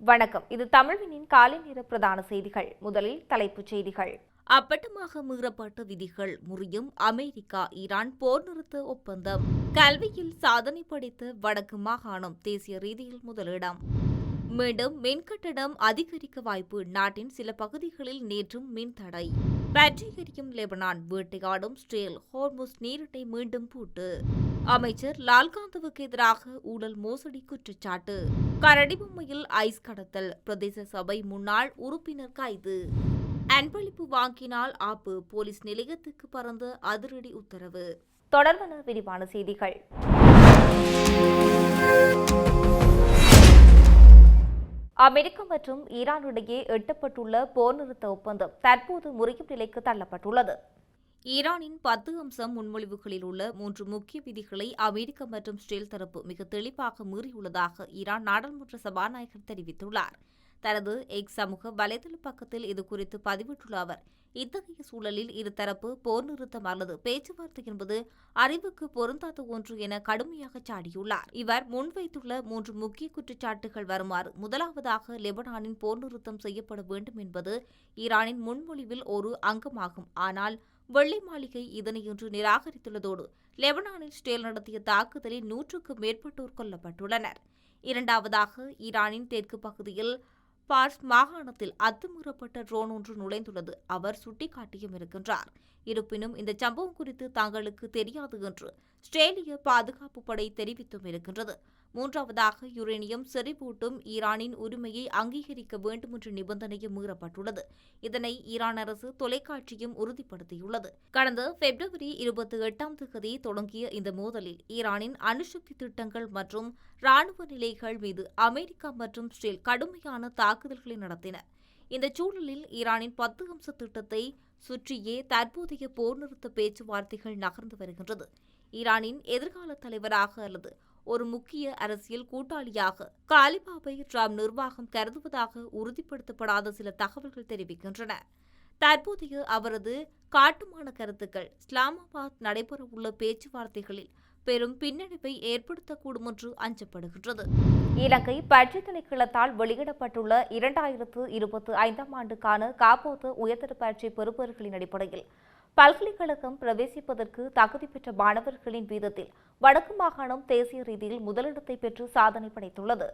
வணக்கம். இது தமிழ்வினின் காலை நேர பிரதான செய்திகள். முதலில் தலைப்புச் செய்திகள். அப்பட்டமாக மீறப்பட்ட விதிகள் முறியும் அமெரிக்கா ஈரான் போர் நிறுத்த ஒப்பந்தம். கல்வியில் சாதனை படைத்த வடக்கு மாகாணம் தேசிய ரீதியில் முதலிடம். மீண்டும் மின் கட்டணம் அதிகரிக்க வாய்ப்பு. நாட்டின் சில பகுதிகளில் நேற்றும் மின் தடை. பற்றி எரியும் லெபனான், வேட்டையாடும் ஸ்டேல் ஹோர்முஸ் நீரிட்டை மீண்டும் பூட்டு. அமைச்சர் லால்காந்துவுக்கு எதிராக ஊழல் மோசடி குற்றச்சாட்டு. கரடிபொம்மையில் ஐஸ் கடத்தல், பிரதேச சபை முன்னாள் உறுப்பினர் கைது. அன்பளிப்பு வாங்கினால் ஆப்பு, போலீஸ் நிலையத்துக்கு பறந்த அதிரடி உத்தரவு. தொடர்பான விரிவான செய்திகள். அமெரிக்கா மற்றும் ஈரான் இடையே எட்டப்பட்டுள்ள போர் நிறுத்த ஒப்பந்தம் தற்போது முறியும் நிலைக்கு தள்ளப்பட்டுள்ளது. ஈரானின் 10 அம்சம் முன்மொழிவுகளில் உள்ள 3 முக்கிய விதிகளை அமெரிக்கா மற்றும் இஸ்ரேல் தரப்பு மிக தெளிவாக மீறியுள்ளதாக ஈரான் நாடாளுமன்ற சபாநாயகர் தெரிவித்துள்ளார். தனது எக்ஸ் சமூக வலைதள பக்கத்தில் இதுகுறித்து பதிவிட்டுள்ள அவர், இத்தகைய சூழலில் இருதரப்பு போர் நிறுத்தம் அல்லது பேச்சுவார்த்தை என்பது அறிவுக்கு பொருந்தாத ஒன்று என கடுமையாக சாடியுள்ளார். இவர் முன்வைத்துள்ள 3 முக்கிய குற்றச்சாட்டுகள் வருமாறு: முதலாவதாக, லெபனானின் போர் நிறுத்தம் செய்யப்பட வேண்டும் என்பது ஈரானின் முன்மொழிவில் ஒரு அங்கமாகும். ஆனால் வெள்ளை மாளிகை இதனை இன்று நிராகரித்துள்ளதோடு லெபனானில் இஸ்ரேல் நடத்திய தாக்குதலில் 100க்கும் மேற்பட்டோர் கொல்லப்பட்டுள்ளனர். இரண்டாவதாக, ஈரானின் தெற்கு பகுதியில் பார்ஸ் மாகாணத்தில் அத்துமீறப்பட்ட ட்ரோன் ஒன்று நுழைந்துள்ளது அவர் சுட்டிக்காட்டியும் இருக்கின்றார். இருப்பினும் இந்த சம்பவம் குறித்து தங்களுக்கு தெரியாது என்று இஸ்ரேலிய பாதுகாப்பு படை தெரிவித்தும் இருக்கின்றது. மூன்றாவதாக, யுரேனியம் செறிவூட்டும் ஈரானின் உரிமையை அங்கீகரிக்க வேண்டும் என்ற நிபந்தனையும் மீறப்பட்டுள்ளது. இதனை ஈரான் அரசு தொலைக்காட்சியும் உறுதிப்படுத்தியுள்ளது. கடந்த பிப்ரவரி 28 தொடங்கிய இந்த மோதலில் ஈரானின் அணுசக்தி திட்டங்கள் மற்றும் ராணுவ நிலைகள் மீது அமெரிக்கா மற்றும் இஸ்ரேல் கடுமையான தாக்குதல்களை நடத்தின. இந்த சூழலில் ஈரானின் 10 அம்ச திட்டத்தை சுற்றியே தற்போதைய போர் நிறுத்த பேச்சுவார்த்தைகள் நகர்ந்து வருகின்றது. ஈரானின் எதிர்கால தலைவராக அல்லது ஒரு முக்கிய அரசியல் கூட்டாளியாக காலிபாபை ட்ரம்ப் நிர்வாகம் கருதுவதாக உறுதிப்படுத்தப்படாத சில தகவல்கள் தெரிவிக்கின்றன. தற்போதைய அவரது காட்டுமான கருத்துக்கள் இஸ்லாமாபாத் நடைபெறவுள்ள பேச்சுவார்த்தைகளில் பெரும் பின்னடைவை ஏற்படுத்தக்கூடும் என்று அஞ்சப்படுகின்றது. இலங்கை பட்ஜெட் திணைக்களத்தால் வெளியிடப்பட்டுள்ள 2025 ஆண்டுக்கான காப்போது உயர்தர பரீட்சை பெறுபவர்களின் அடிப்படையில் பல்கலைக்கழகம் பிரவேசிப்பதற்கு தகுதி பெற்ற மாணவர்களின் வீதத்தில் வடக்கு மாகாணம் தேசிய ரீதியில் முதலிடத்தை பெற்று சாதனை படைத்துள்ளது.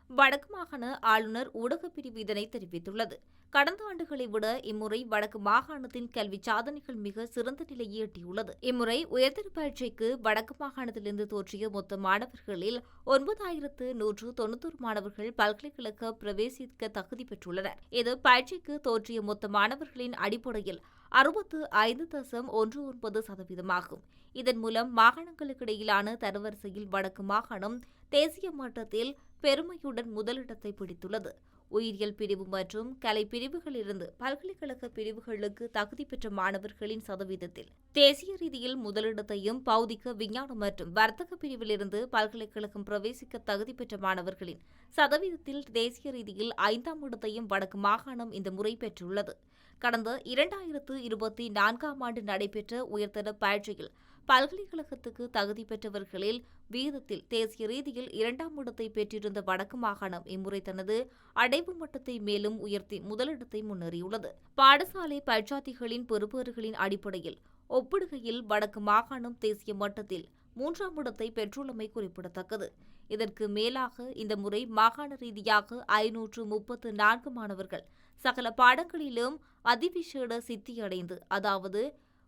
வடக்கு மாகாண ஆளுநர் ஊடகப் பிரிவு இதனை தெரிவித்துள்ளது. கடந்த ஆண்டுகளை விட இம்முறை வடக்கு மாகாணத்தின் கல்வி சாதனைகள் மிக சிறந்த நிலையை எட்டியுள்ளது. இம்முறை உயர்தர பரீட்சைக்கு வடக்கு மாகாணத்திலிருந்து தோற்றிய மொத்த மாணவர்களில் 9191 மாணவர்கள் பல்கலைக்கழக பிரவேசிக்க தகுதி பெற்றுள்ளனர். இது பரீட்சைக்கு தோற்றிய மொத்த மாணவர்களின் அடிப்படையில் 65.19% இதன் மூலம் மாகாணங்களுக்கிடையிலான தரவரிசையில் வடக்கு மாகாணம் தேசிய மட்டத்தில் பெருமையுடன் முதலிடத்தை பிடித்துள்ளது. உயிரியல் பிரிவு மற்றும் கலை பிரிவுகளிலிருந்து பல்கலைக்கழக பிரிவுகளுக்கு தகுதி பெற்ற மாணவர்களின் சதவீதத்தில் தேசிய ரீதியில் முதலிடத்தையும், பௌதிக விஞ்ஞானம் மற்றும் வர்த்தக பிரிவிலிருந்து பல்கலைக்கழகம் பிரவேசிக்க தகுதி பெற்ற மாணவர்களின் சதவீதத்தில் தேசிய ரீதியில் 5ஆம் இடத்தையும் வடக்கு மாகாணம் இந்த முறை பெற்றுள்ளது. கடந்த 2024 ஆண்டு நடைபெற்ற உயர்தர பரீட்சையில் பல்கலைக்கழகத்துக்கு தகுதி பெற்றவர்களில் வீதத்தில் தேசிய ரீதியில் 2ஆம் இடத்தை பெற்றிருந்த வடக்கு மாகாணம் இம்முறை தனது அடைவு மட்டத்தை மேலும் உயர்த்தி முதலிடத்தை முன்னேறியுள்ளது. பாடசாலை பரீட்சார்த்திகளின் பெறுபவர்களின் அடிப்படையில் ஒப்பிடுகையில் வடக்கு மாகாணம் தேசிய மட்டத்தில் 3ஆம் இடத்தை பெற்றுள்ளமை குறிப்பிடத்தக்கது. இதற்கு மேலாக இந்த முறை மாகாண ரீதியாக 534 மாணவர்கள் சகல பாடங்களிலும் அதிவிசேட சித்தியடைந்து, அதாவது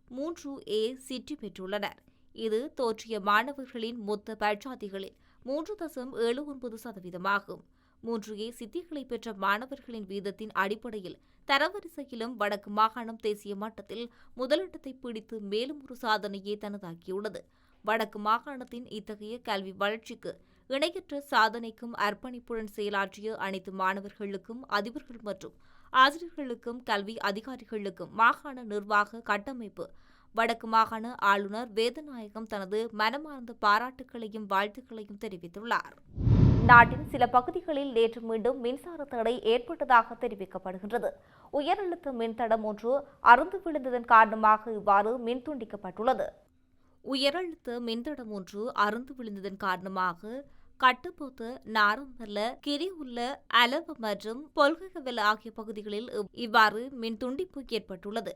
3A சிற்றி பெற்றுள்ளனர். இது தோற்றிய மாணவர்களின் மொத்த பரீட்சார்த்திகளில் 3.79% 3A சித்திகளை பெற்ற மாணவர்களின் வீதத்தின் அடிப்படையில் தரவரிசையிலும் வடக்கு மாகாணம் தேசிய மட்டத்தில் முதலிடத்தை பிடித்து மேலும் ஒரு சாதனையை தனதாக்கியுள்ளது. வடக்கு மாகாணத்தின் இத்தகைய கல்வி வளர்ச்சிக்கு இணையற்ற சாதனைக்கும் அர்ப்பணிப்புடன் செயலாற்றிய அனைத்து மாணவர்களுக்கும், அதிபர்கள் மற்றும் ஆசிரியர்களுக்கும், கல்வி அதிகாரிகளுக்கும் மாகாண நிர்வாக கட்டமைப்பு வடக்கு மாகாண ஆளுநர் வேதநாயகம் தனது மனமார்ந்த பாராட்டுகளையும் வாழ்த்துக்களையும் தெரிவித்துள்ளார். நாட்டின் சில பகுதிகளில் நேற்று மீண்டும் மின்சார தடை ஏற்பட்டதாக தெரிவிக்கப்படுகின்றது. உயரழுத்த மின்தடம் ஒன்று அறுந்து விழுந்ததன் காரணமாக இவ்வாறு மின் துண்டிக்கப்பட்டுள்ளது. உயரழுத்த மின்தடம் ஒன்று அறுந்து விழுந்ததன் காரணமாக கட்டுப்போத்து, நாரம்பல, கிரியுல்ல, அலவ மற்றும் பொல்ககவெல ஆகிய பகுதிகளில் இவ்வாறு மின் துண்டிப்பு ஏற்பட்டுள்ளது.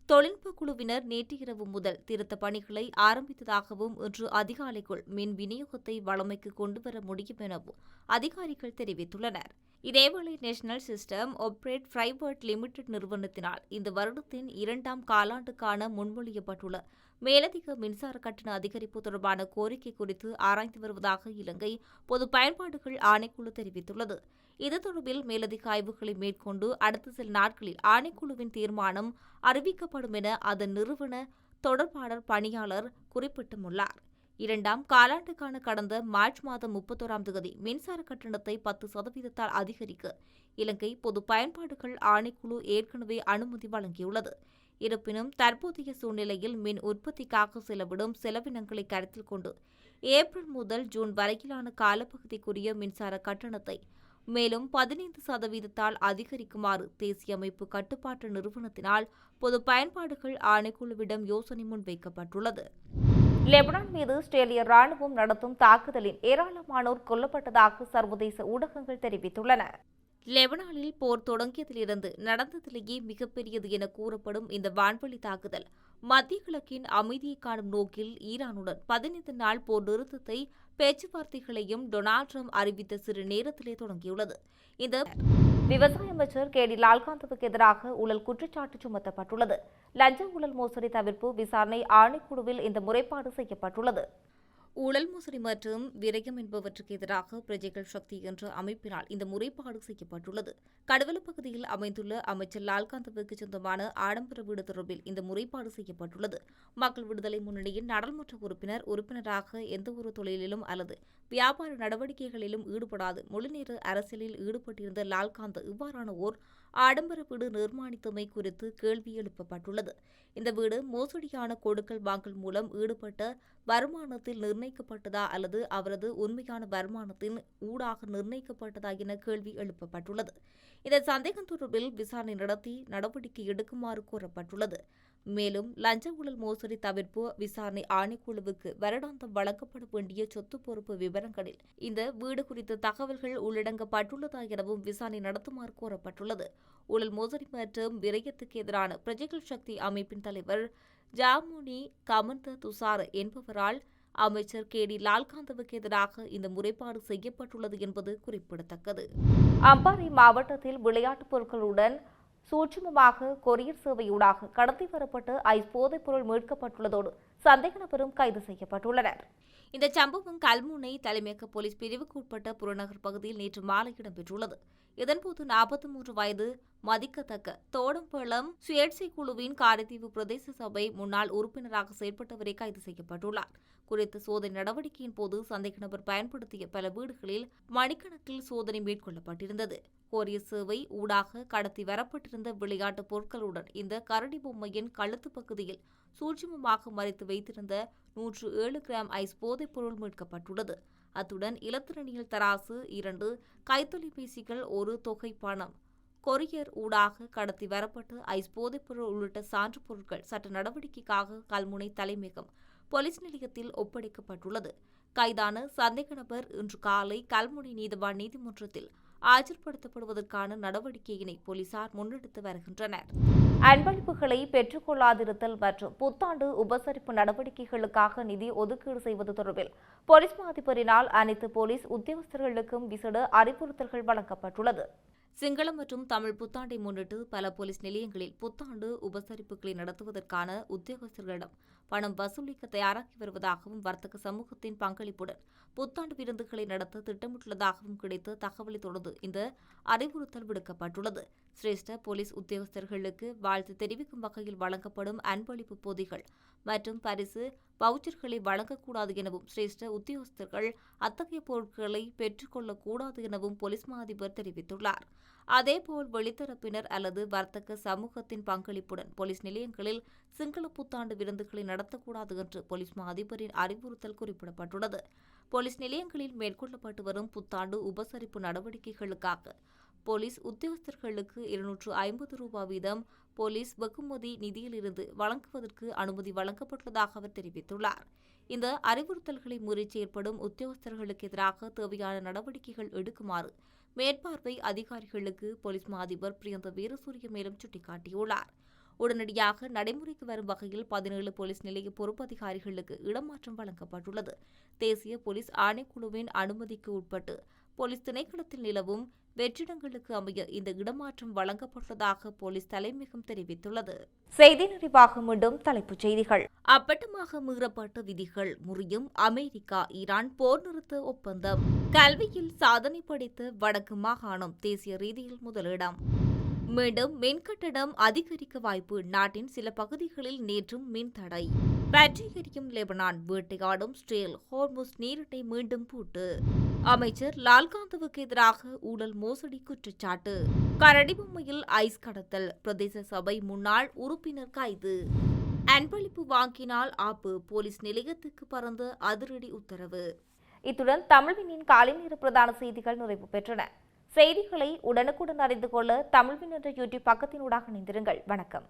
தொழில்நுட்ப குழுவினர் நேற்று இரவு முதல் திருத்த பணிகளை ஆரம்பித்ததாகவும் இன்று அதிகாலைக்குள் மின் விநியோகத்தை வழமைக்கு கொண்டுவர முடியும் எனவும் அதிகாரிகள் தெரிவித்துள்ளனர். இதேவேளை national system operate private limited நிறுவனத்தினால் இந்த வருடத்தின் 2ஆம் காலாண்டுக்கான முன்மொழியப்பட்டுள்ள மேலதிக மின்சார கட்டண அதிகரிப்பு தொடர்பான கோரிக்கை குறித்து ஆராய்ந்து வருவதாக இலங்கை பொது பயன்பாடுகள் ஆணைக்குழு தெரிவித்துள்ளது. இது தொடர்பில் மேலதிக ஆய்வுகளை மேற்கொண்டு அடுத்த சில நாட்களில் ஆணைக்குழுவின் தீர்மானம் அறிவிக்கப்படும் என அதன் நிறுவன தொடர்பாளர் பணியாளர் குறிப்பிட்டுள்ளார். 2ஆம் காலாண்டுக்கான கடந்த மார்ச் மாதம் 31ஆம் தேதி மின்சார கட்டணத்தை 10% அதிகரிக்க இலங்கை பொது பயன்பாடுகள் ஆணைக்குழு ஏற்கனவே அனுமதி வழங்கியுள்ளது. இருப்பினும் தற்போதைய சூழ்நிலையில் மின் உற்பத்திக்காக செலவிடும் செலவினங்களை கருத்தில் கொண்டு ஏப்ரல் முதல் ஜூன் வரையிலான காலப்பகுதிக்குரிய மின்சார கட்டணத்தை மேலும் 15% அதிகரிக்குமாறு தேசிய அமைப்பு கட்டுப்பாட்டு நிறுவனத்தினால் பொது பயன்பாடுகள் ஆணைக்குழுவிடம் யோசனை முன்வைக்கப்பட்டுள்ளது. லெபனான் மீது இஸ்ரேலிய ராணுவம் நடத்தும் தாக்குதலில் ஏராளமானோர் கொல்லப்பட்டதாக சர்வதேச ஊடகங்கள் தெரிவித்துள்ளன. லெபனானில் போர் தொடங்கியதிலிருந்து நடந்ததிலேயே மிகப்பெரியது என கூறப்படும் இந்த வான்வழி தாக்குதல் மத்திய கிழக்கின் அமைதியை காணும் நோக்கில் ஈரானுடன் 15 நாள் போர் நிறுத்தத்தை பேச்சுவார்த்தைகளையும் டொனால்ட் ட்ரம்ப் அறிவித்த சிறு நேரத்திலே தொடங்கியுள்ளது. இந்த விவசாய அமைச்சர் கேடி லால்காந்தவுக்கு எதிராக ஊழல் குற்றச்சாட்டு சுமத்தப்பட்டுள்ளது. லஞ்ச ஊழல் மோசடி தவிர்ப்பு விசாரணை ஆணைக்குழுவில் இந்த முறைப்பாடு செய்யப்பட்டுள்ளது. ஊழல் மோசடி மற்றும் விரயம் என்பவற்றுக்கு எதிராக பிரஜைகள் சக்தி என்ற அமைப்பினால் இந்த முறைப்பாடு செய்யப்பட்டுள்ளது. கடவல பகுதியில் அமைந்துள்ள அமைச்சர் லால்காந்தவுக்கு சொந்தமான ஆடம்பர வீடு தொடர்பில் இந்த முறைப்பாடு செய்யப்பட்டுள்ளது. மக்கள் விடுதலை முன்னணியின் நாடாளுமன்ற உறுப்பினராக எந்தவொரு தொழிலிலும் அல்லது வியாபார நடவடிக்கைகளிலும் ஈடுபடாது முழுநேர அரசியலில் ஈடுபட்டிருந்த லால்காந்த் இவ்வாறான ஓர் ஆடம்பர வீடு நிர்மாணித்தமை குறித்து கேள்வி எழுப்பப்பட்டுள்ளது. இந்த வீடு மோசடியான கொடுக்கல் வாங்கல் மூலம் ஈடுபட்ட வருமானத்தில் நிர்ணயிக்கப்பட்டதா அல்லது அவரது உண்மையான வருமானத்தின் ஊடாக நிர்ணயிக்கப்பட்டதா என கேள்வி எழுப்பப்பட்டுள்ளது. இந்த சந்தேகம் தொடர்பில் விசாரணை நடத்தி நடவடிக்கை எடுக்குமாறு கோரப்பட்டுள்ளது. மேலும் லஞ்ச ஊழல் மோசடி தவிர்ப்பு விசாரணை ஆணைக்குழுவுக்கு வருடாந்தம் வழங்கப்பட வேண்டிய சொத்து பொறுப்பு விவரங்களில் இந்த வீடு குறித்த தகவல்கள் உள்ளடங்கப்பட்டுள்ளதா எனவும் விசாரணை நடத்துமாறு கோரப்பட்டுள்ளது. ஊழல் மோசடி மற்றும் விரயத்துக்கு எதிரான பிரஜைகள் சக்தி அமைப்பின் தலைவர் ஜாமுனி கமந்த துசார என்பவரால் அமைச்சர் கேடி லால்காந்தவுக்கு எதிராக இந்த முறைப்பாடு செய்யப்பட்டுள்ளது என்பது குறிப்பிடத்தக்கது. அம்பாறை மாவட்டத்தில் விளையாட்டுப் பொருட்களுடன் சூட்சுமமாக கொரியர் சேவையூடாக கடத்தி வரப்பட்டு ஐஸ் போதைப்பொருள் மீட்கப்பட்டுள்ளதோடு சந்தேக நபரும் கைது செய்யப்பட்டுள்ளனர். இந்த சம்பவம் கல்முனை தலைமையக போலீஸ் பிரிவுக்கு உட்பட்ட புறநகர் பகுதியில் நேற்று மாலை இடம்பெற்றுள்ளது. இதன்போது 43 வயது மதிக்கத்தக்க தோடம்பழம் சுயேட்சை குழுவின் காரைதீவு பிரதேச சபை முன்னாள் உறுப்பினராக செயல்பட்டவரே கைது செய்யப்பட்டுள்ளார். குறித்த சோதனை நடவடிக்கையின் போது சந்தேக நபர் பயன்படுத்திய பல வீடுகளில் மணிக்கணக்கில் சோதனை மேற்கொள்ளப்பட்டிருந்தது. கொரியர் சேவை ஊடாக கடத்தி வரப்பட்டிருந்த விளையாட்டுப் பொருட்களுடன் இந்த கரடி பொம்மையின் கழுத்து பகுதியில் சூட்சுமமாக மறைத்து வைத்திருந்த 107 கிராம் ஐஸ் போதைப் பொருள் மீட்கப்பட்டுள்ளது. அத்துடன் இலத்திரனியல் தராசு, 2 கைத்தொலைபேசிகள், ஒரு தொகை பணம் கொரியர் ஊடாக கடத்தி வரப்பட்டு ஐஸ் போதைப்பொருள் உள்ளிட்ட சான்று பொருட்கள் சட்ட நடவடிக்கைக்காக கல்முனை தலைமையகம் போலீஸ் நிலையத்தில் ஒப்படைக்கப்பட்டுள்ளது. கைதான சந்தேக நபர் இன்று காலை கல்முனை நீதவான் நீதிமன்றத்தில் ஆஜர்படுத்தப்படுவதற்கான நடவடிக்கையினை போலீசார் முன்னெடுத்து வருகின்றனர். அன்பளிப்புகளை பெற்றுக்கொள்ளாதிருத்தல் மற்றும் புத்தாண்டு உபசரிப்பு நடவடிக்கைகளுக்காக நிதி ஒதுக்கீடு செய்வது தொடர்பில் போலீஸ் மா அதிபரினால் அனைத்து போலீஸ் உத்தியோகஸ்தர்களுக்கும் விசேட அறிவுறுத்தல்கள் வழங்கப்பட்டுள்ளது. சிங்களம் மற்றும் தமிழ் புத்தாண்டை முன்னிட்டு பல போலீஸ் நிலையங்களில் புத்தாண்டு உபசரிப்புகளை நடத்துவதற்கான உத்தியோகஸ்தர்களிடம் பணம் வசூலிக்க தயாராகி வருவதாகவும் வர்த்தக சமூகத்தின் பங்களிப்புடன் புத்தாண்டு விருந்துகளை நடத்த திட்டமிட்டுள்ளதாகவும் கிடைத்த தகவலை தொடர்ந்து இந்த அறிவுறுத்தல் விடுக்கப்பட்டுள்ளது. சிரேஷ்ட போலீஸ் உத்தியோகஸ்தர்களுக்கு வாழ்த்து தெரிவிக்கும் வகையில் வழங்கப்படும் அன்பளிப்பு பொதிகள் மற்றும் பரிசு வவுச்சர்களை வழங்கக்கூடாது எனவும் சிரேஷ்ட உத்தியோகஸ்தர்கள் அத்தகைய பொருட்களை பெற்றுக்கொள்ளக்கூடாது எனவும் போலீஸ் மா அதிபர் தெரிவித்துள்ளார். அதேபோல் வெளித்தரப்பினர் அல்லது வர்த்தக சமூகத்தின் பங்களிப்புடன் போலீஸ் நிலையங்களில் சிங்கள புத்தாண்டு விருந்துகளை நடத்தக்கூடாது என்று போலீஸ் மா அதிபரின் அறிவுறுத்தல் குறிப்பிடப்பட்டுள்ளது. போலீஸ் நிலையங்களில் மேற்கொள்ளப்பட்டு வரும் புத்தாண்டு உபசரிப்பு நடவடிக்கைகளுக்காக போலீஸ் உத்தியோகஸ்தர்களுக்கு 250 ரூபாய் வீதம் போலீஸ் வெகுமதி நிதியிலிருந்து வழங்குவதற்கு அனுமதி வழங்கப்பட்டுள்ளதாக அவர் தெரிவித்துள்ளார். இந்த அறிவுறுத்தல்களை மீறி செயற்படும் உத்தியோகஸ்தர்களுக்கு எதிராக தேவையான நடவடிக்கைகள் எடுக்குமாறு மேற்பார்வை அதிகாரிகளுக்கு போலீஸ் மா அதிபர் பிரியந்த வீரசூரிய மேலும் சுட்டிக்காட்டியுள்ளார். உடனடியாக நடைமுறைக்கு வரும் வகையில் 17 போலீஸ் நிலைய பொறுப்பு அதிகாரிகளுக்கு இடமாற்றம் வழங்கப்பட்டுள்ளது. தேசிய போலீஸ் ஆணைக்குழுவின் அனுமதிக்கு உட்பட்டு போலீஸ் திணைக்களத்தில் நிலவும் வெற்றிடங்களுக்கு அமைய இந்த இடமாற்றம் வழங்கப்பட்டுள்ளதாக போலீஸ் தலைமையகம் தெரிவித்துள்ளது. செய்தி நிறைவாக மீண்டும் தலைப்புச் செய்திகள். அப்பட்டமாக மீறப்பட்ட விதிகள் முறியும் அமெரிக்கா ஈரான் போர் நிறுத்த ஒப்பந்தம். கல்வியில் சாதனை படைத்த வடக்கு மாகாணம் தேசிய ரீதியில் முதலிடம். மீண்டும் மின் கட்டணம் அதிகரிக்க வாய்ப்பு. நாட்டின் சில பகுதிகளில் நேற்றும் மின் தடை. பற்றி எரியும் லெபனான். வேட்டையாடும் ஸ்டேல் ஹோர்முஸ் நீரிட்டை மீண்டும் பூட்டு. அமைச்சர் லால்காந்துவுக்கு எதிராக ஊழல் மோசடி குற்றச்சாட்டு. கரடிபொம்மையில் ஐஸ் கடத்தல். பிரதேச சபை முன்னாள் உறுப்பினர் கைது. அன்பளிப்பு வாங்கினால் ஆப்பு. போலீஸ் நிலையத்துக்கு பறந்த அதிரடி உத்தரவு. இத்துடன் தமிழ்வினின் காலை நேர பிரதான செய்திகள் நிறைவு பெற்றன. செய்திகளை உடனுக்குடன் அறிந்து கொள்ள தமிழ்வின் என்ற யூடியூப் பக்கத்தினூடாக இணைந்திருங்கள். வணக்கம்.